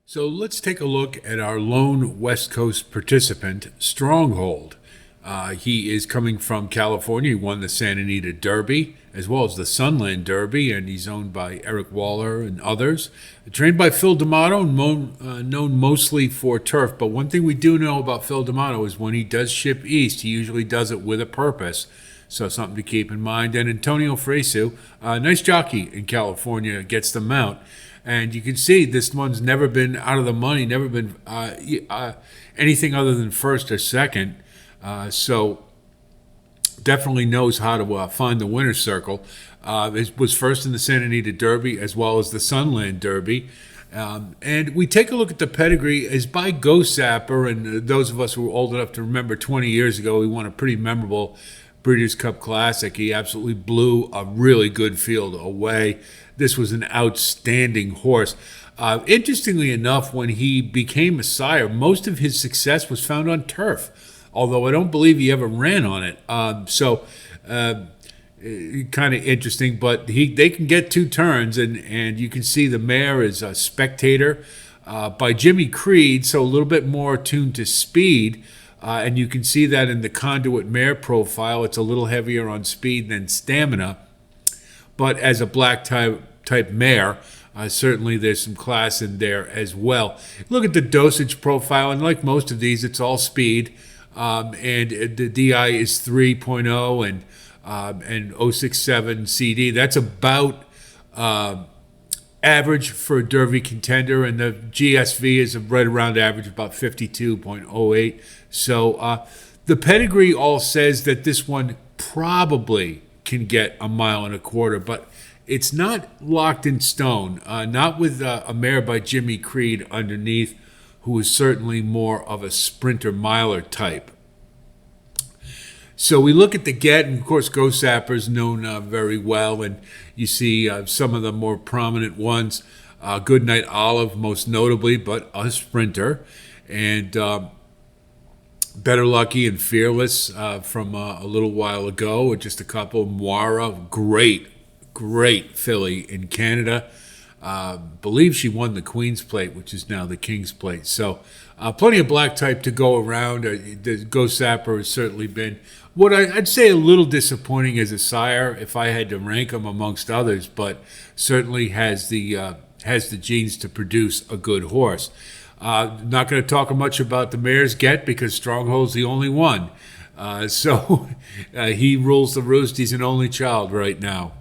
So let's take a look at our lone West Coast participant, Stronghold. He is coming from California. He won the Santa Anita Derby as well as the Sunland Derby, and he's owned by Eric Waller and others. Trained by Phil D'Amato, known mostly for turf. But one thing we do know about Phil D'Amato is when he does ship east, he usually does it with a purpose. So something to keep in mind. And Antonio Fresu, a nice jockey in California, gets the mount. And you can see this one's never been out of the money, never been anything other than first or second. So definitely knows how to find the winner's circle. It was first in the Santa Anita Derby as well as the Sunland Derby. And we take a look at the pedigree as by Ghost Zapper, and those of us who are old enough to remember 20 years ago, he won a pretty memorable Breeders' Cup Classic. He absolutely blew a really good field away. This was an outstanding horse. Interestingly enough, when he became a sire, most of his success was found on turf, although I don't believe he ever ran on it. Kind of interesting, but they can get two turns, and you can see the mare is a Spectator by Jimmy Creed, so a little bit more attuned to speed. And you can see that in the Conduit mare profile. It's a little heavier on speed than stamina. But as a black type mare, certainly there's some class in there as well. Look at the dosage profile, and like most of these, it's all speed. And the DI is 3.0 and 067 CD. That's about average for a Derby Contender, and the GSV is right around average, about 52.08. So the pedigree all says that this one probably can get a mile and a quarter, but it's not locked in stone. Not with a mare by Jimmy Creed underneath, who is certainly more of a sprinter miler type. So we look at the get, and of course Ghost Zapper's known very well, and you see some of the more prominent ones. Goodnight Olive, most notably, but a sprinter, and Better Lucky and Fearless from a little while ago, or just a couple. Moira, great filly in Canada. Believe she won the Queen's Plate, which is now the King's Plate. So plenty of black type to go around. The Ghost Zapper has certainly been what I'd say a little disappointing as a sire, if I had to rank him amongst others, but certainly has the genes to produce a good horse. Not going to talk much about the mare's get because Stronghold's the only one. So he rules the roost. He's an only child right now.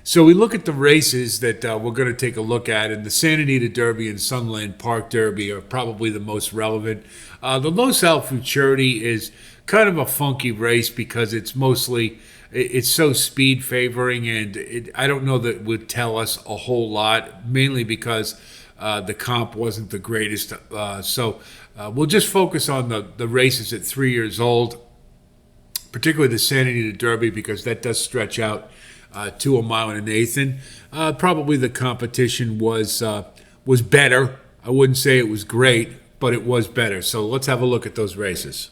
So we look at the races that we're going to take a look at, and the Santa Anita Derby and Sunland Park Derby are probably the most relevant. The Los Al Futurity is kind of a funky race because it's so speed favoring, and I don't know that it would tell us a whole lot, mainly because the comp wasn't the greatest. So we'll just focus on the races at 3 years old, particularly the Santa Anita Derby, because that does stretch out to a mile and an eighth. And probably the competition was better. I wouldn't say it was great, but it was better. So let's have a look at those races.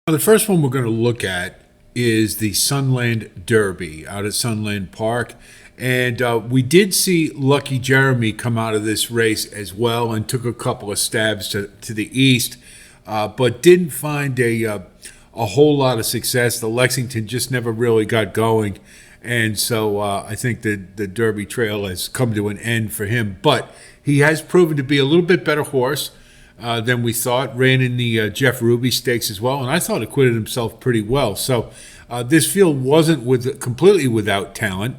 The first one we're going to look at is the Sunland Derby out at Sunland Park. And we did see Lucky Jeremy come out of this race as well and took a couple of stabs to the east, but didn't find a whole lot of success. The Lexington just never really got going. And so I think the Derby trail has come to an end for him. But he has proven to be a little bit better horse than we thought. Ran in the Jeff Ruby Stakes as well, and I thought acquitted himself pretty well. So this field wasn't completely without talent.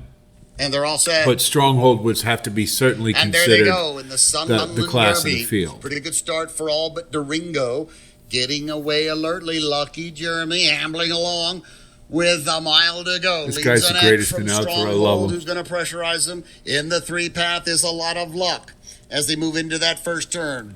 And they're all set. But Stronghold would have to be certainly and considered there they go in the Sunland the class Derby. of the field. Pretty good start for all but Doringo. Getting away alertly, Lucky Jeremy ambling along with a mile to go. This Leads guy's an the act greatest from announcer. I Stronghold, love him. who's going to pressurize them. In the three path is a lot of luck as they move into that first turn.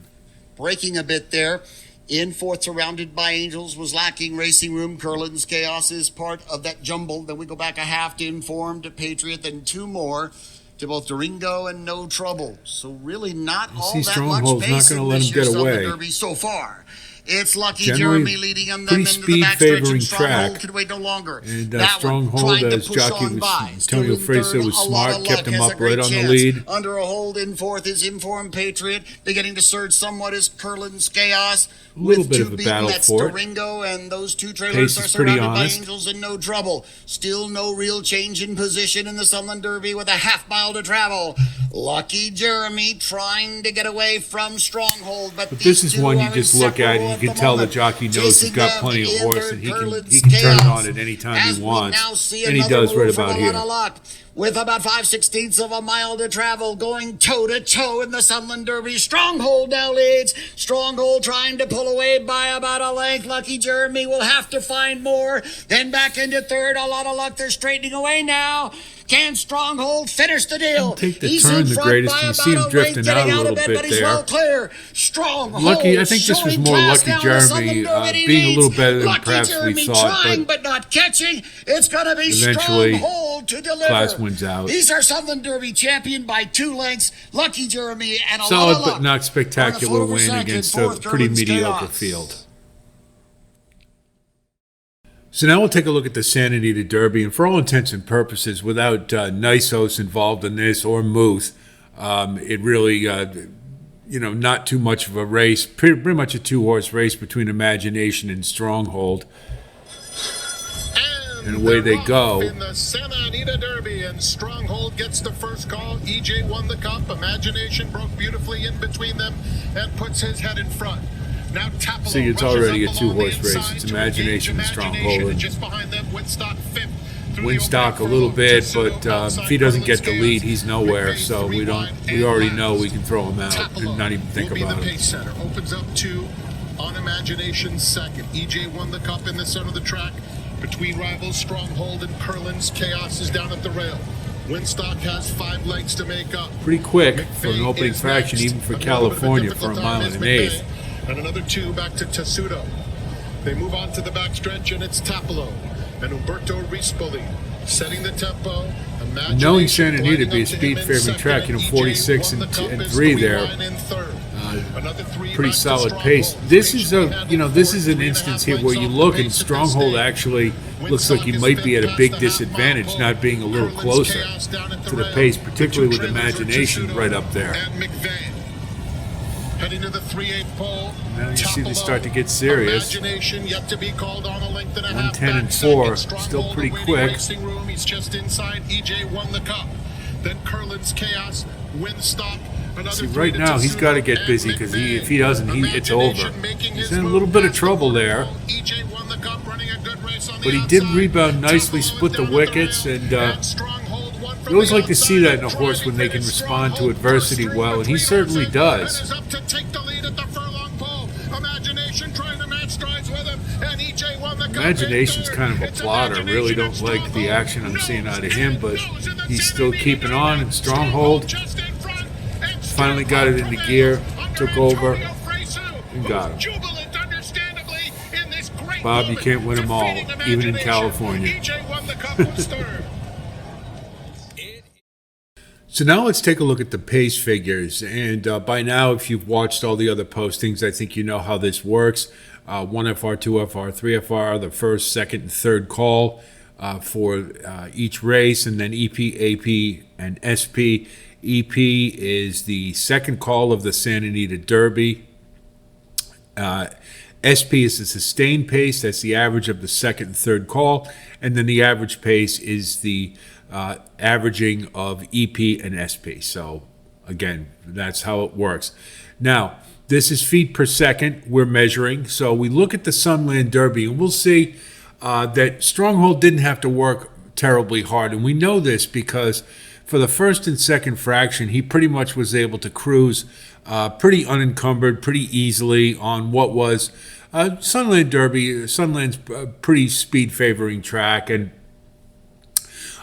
Breaking a bit there. In fourth, surrounded by angels, was lacking racing room. Curlin's Chaos is part of that jumble. Then we go back a half to Informed, to Patriot, then two more to both Doringo and No Trouble. So really not all that much Stronghold's not pacing gonna let this him year's get Sunland away. Derby so far. It's Lucky Generally Jeremy leading them pretty into the backstretch, speed-favoring and Stronghold track. could wait no longer. And That one Stronghold, trying to as push jockey on was by. Antonio Still in Fraser third, was a lot smart, of kept luck, him has a up great right on the chance. lead. Under a hold in fourth is Informed Patriot. Beginning to surge somewhat is Curlin's Chaos. A little With bit two of a beaten, battle that's for it. Durango, and those two trailers Pace are is pretty surrounded by honest. Angels in no trouble. Still no real change in position in the Sunland Derby with a half-mile to travel. Lucky Jeremy trying to get away from Stronghold, but This is one you just look at and you can tell the jockey knows he's got plenty of horse and he can turn it on at any time he wants. And he does right about here. With about 5/16 of a mile to travel, going toe-to-toe in the Sunland Derby. Stronghold now leads. Stronghold trying to pull away by about a length. Lucky Jeremy will have to find more. Then back into third. A lot of luck. They're straightening away now. Can Stronghold finish the deal? Take the He's turn in the front greatest. by You about see him a drifting length, out getting a out little of bed, bit but he's there. well clear. Stronghold. Lucky, I think this was showing more class Lucky down the Sunland Jeremy Derby, and he being a little leads. better than Lucky perhaps Jeremy we thought, trying but not catching. It's going to be eventually Stronghold to deliver. class wins out. He's our Sunland Derby champion by 2 lengths. Lucky Jeremy and a lot Solid of luck. but not spectacular On the win second, against a fourth, pretty Curlin's mediocre Chaos. field. So now we'll take a look at the Santa Anita Derby, and for all intents and purposes, without Nisos involved in this or Muth, it really, not too much of a race. Pretty much a 2-horse race between Imagination and Stronghold. And away they go. In the Santa Anita Derby, and Stronghold gets the first call. EJ won the cup. Imagination broke beautifully in between them and puts his head in front. Now Tapalo See, it's rushes already a up along the 2-horse race. inside It's to Imagination and engage Stronghold. and just behind them, Winstock fifth. Through the Winstock a opening little furlong, bit, Tessuto but outside if he doesn't Curlin's get the Chaos. lead, he's nowhere. McVeigh So three we wide we and already last. know we can throw him out Tapalo and not even think will be about the him. pace setter. Opens up 2 on Imagination second. EJ won the cup in the center of the track. Between rivals, Stronghold and Curlin's Chaos is down at the rail. Winstock has 5 legs to make up. Pretty quick for an McVeigh opening is fraction, next. even for A little bit of a California, for difficult a time mile is and an eighth. McVeigh. And another 2 back to Tessuto. They move on to the backstretch, and it's Tapalo and Umberto Rispoli setting the tempo. Knowing Santa Anita to be a speed-favoring track, 46 and 3 there. Pretty solid pace. This is this is an instance here where you look and Stronghold actually looks like he might be at a big disadvantage, not being a little closer to the pace, particularly with Imagination right up there. Heading to the 3/8 pole. Now you see they start to get serious. Imagination yet to be called on, a length and a half 110 and back 4, second. still Stronghold pretty awaiting quick. racing room. He's just inside. EJ won the cup. Then Curlin's Chaos, Winstock. See, right now he's got to get busy because if he doesn't, it's over. He's in a little bit of trouble there, but he did rebound nicely, split the wickets, and you always like to see that in a horse when they can respond to adversity well, and he certainly does. Imagination's kind of a plotter. Really don't like the action I'm seeing out of him, but he's still keeping on, and Stronghold finally got it into gear, took over, and got him. Bob, you can't win them all, even in California. So now let's take a look at the pace figures. And by now, if you've watched all the other postings, I think you know how this works. 1FR, 2FR, 3FR, the first, second, and third call for each race, and then EP, AP, and SP. EP is the second call of the Santa Anita Derby. SP is the sustained pace. That's the average of the second and third call. And then the average pace is the averaging of EP and SP. So, again, that's how it works. Now, this is feet per second we're measuring. So we look at the Sunland Derby, and we'll see that Stronghold didn't have to work terribly hard. And we know this because for the first and second fraction, he pretty much was able to cruise pretty unencumbered, pretty easily on what was Sunland Derby. Sunland's pretty speed-favoring track, and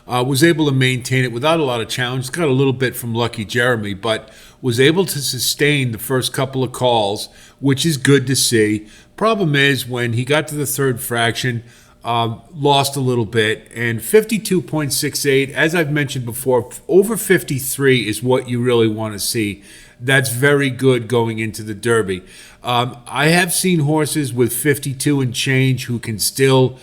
was able to maintain it without a lot of challenge. Got a little bit from Lucky Jeremy, but was able to sustain the first couple of calls, which is good to see. Problem is, when he got to the third fraction, lost a little bit, and 52.68, as I've mentioned before, over 53 is what you really want to see. That's very good going into the Derby. I have seen horses with 52 and change who can still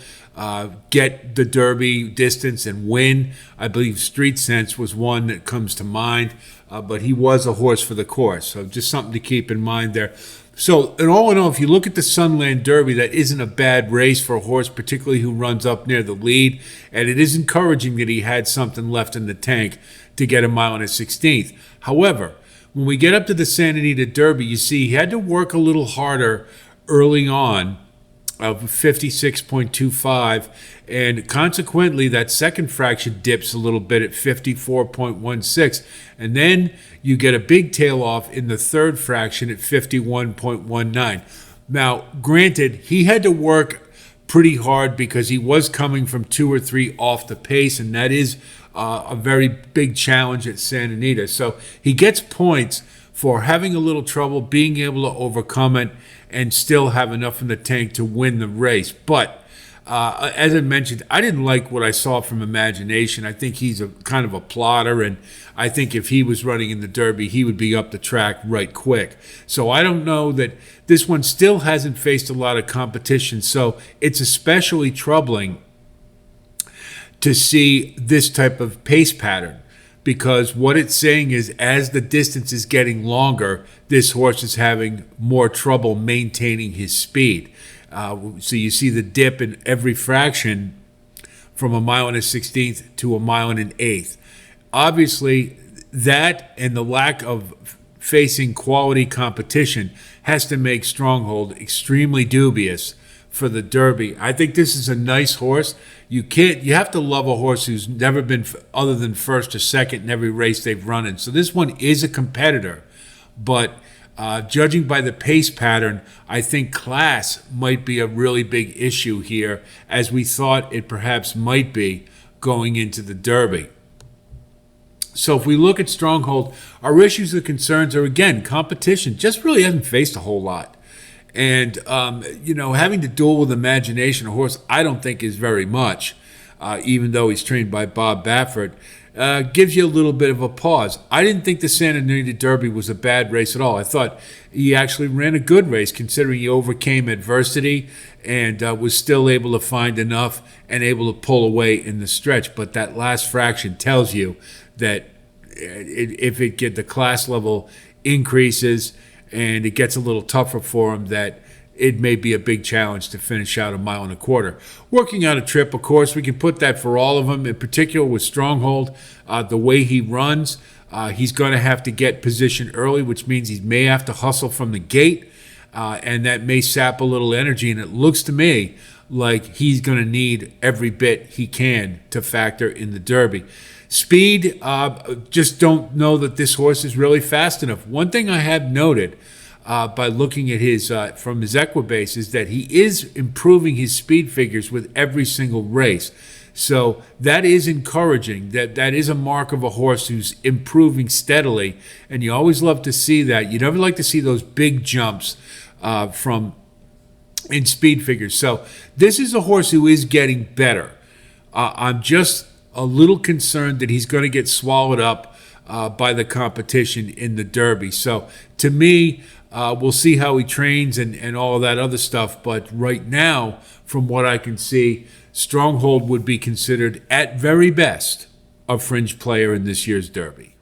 get the Derby distance and win. I believe Street Sense was one that comes to mind, but he was a horse for the course. So just something to keep in mind there. So, in all, if you look at the Sunland Derby, that isn't a bad race for a horse, particularly who runs up near the lead. And it is encouraging that he had something left in the tank to get a mile and a 16th. However, when we get up to the Anita Derby, you see he had to work a little harder early on, of 56.25, and consequently that second fraction dips a little bit at 54.16, and then you get a big tail off in the third fraction at 51.19. Now, granted, he had to work pretty hard because he was coming from 2 or 3 off the pace, and that is a very big challenge at Santa Anita. So he gets points for having a little trouble, being able to overcome it, and still have enough in the tank to win the race. But as I mentioned, I didn't like what I saw from Imagination. I think he's a kind of a plotter, and I think if he was running in the Derby, he would be up the track right quick. So I don't know that this one still hasn't faced a lot of competition. So it's especially troubling to see this type of pace pattern, because what it's saying is as the distance is getting longer, this horse is having more trouble maintaining his speed. So you see the dip in every fraction from a mile and a 16th to a mile and an 1/8. Obviously, that and the lack of facing quality competition has to make Stronghold extremely dubious for the Derby. I think this is a nice horse. You have to love a horse who's never been other than first or second in every race they've run in. So this one is a competitor, but judging by the pace pattern, I think class might be a really big issue here, as we thought it perhaps might be going into the Derby. So if we look at Stronghold, our issues and concerns are, again, competition. Just really hasn't faced a whole lot. And, having to duel with Imagination, a horse I don't think is very much, even though he's trained by Bob Baffert, gives you a little bit of a pause. I didn't think the Santa Anita Derby was a bad race at all. I thought he actually ran a good race, considering he overcame adversity and was still able to find enough and able to pull away in the stretch. But that last fraction tells you that if the class level increases and it gets a little tougher for him, that it may be a big challenge to finish out a 1.25 miles. Working out a trip, of course, we can put that for all of them, in particular with Stronghold. The way he runs, he's going to have to get position early, which means he may have to hustle from the gate, and that may sap a little energy, and it looks to me like he's going to need every bit he can to factor in the Derby. Speed, just don't know that this horse is really fast enough. One thing I have noted by looking at his from his Equibase is that he is improving his speed figures with every single race. So that is encouraging. That is a mark of a horse who's improving steadily, and you always love to see that. You never like to see those big jumps in speed figures. So this is a horse who is getting better. I'm just a little concerned that he's going to get swallowed up by the competition in the Derby. So to me, we'll see how he trains and all of that other stuff. But right now, from what I can see, Stronghold would be considered, at very best, a fringe player in this year's Derby.